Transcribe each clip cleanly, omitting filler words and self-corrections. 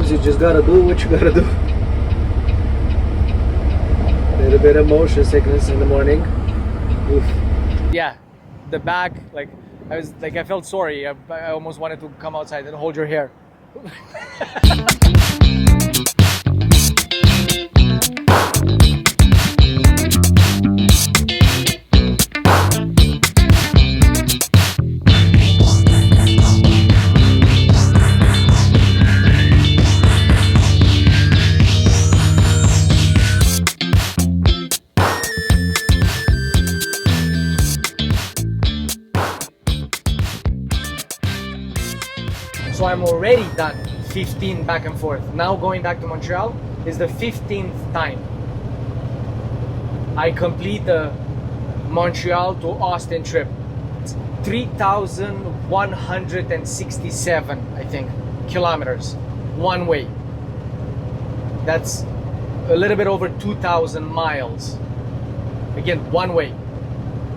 Sometimes you just gotta do what you gotta do. A little bit of motion sickness in the morning. Oof. Yeah, the back, like I felt sorry. I almost wanted to come outside and hold your hair. So I'm already done 15 back and forth. Now going back to Montreal is the 15th time. I complete the Montreal to Austin trip. It's 3,167, I think, kilometers one way. That's a little bit over 2,000 miles. Again, one way.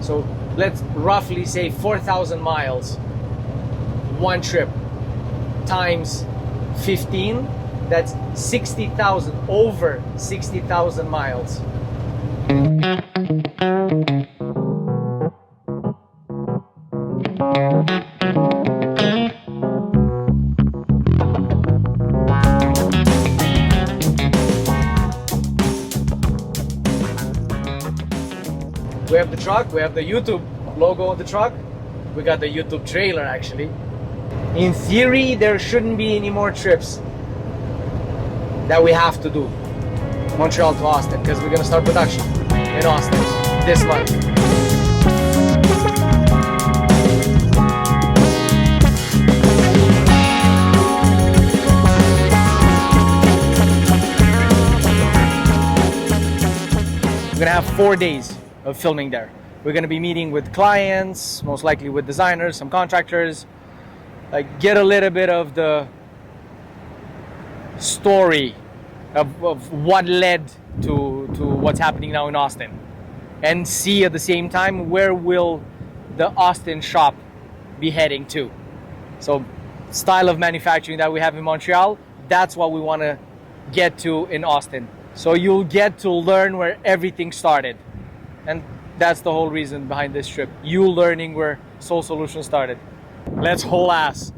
So let's roughly say 4,000 miles one trip. Times 15, that's 60,000, over 60,000 miles. We have the truck, we have the YouTube logo on the truck, we got the YouTube trailer actually. In theory, there shouldn't be any more trips that we have to do Montreal to Austin, because we're gonna start production in Austin this month. We're gonna have 4 days of filming there. We're gonna be meeting with clients, most likely with designers, some contractors, like get a little bit of the story of what led to what's happening now in Austin, and see at the same time where will the Austin shop be heading to. So style of manufacturing that we have in Montreal, that's what we want to get to in Austin. So you'll get to learn where everything started, and that's the whole reason behind this trip, you learning where Soul Solutions started. Let's haul ass.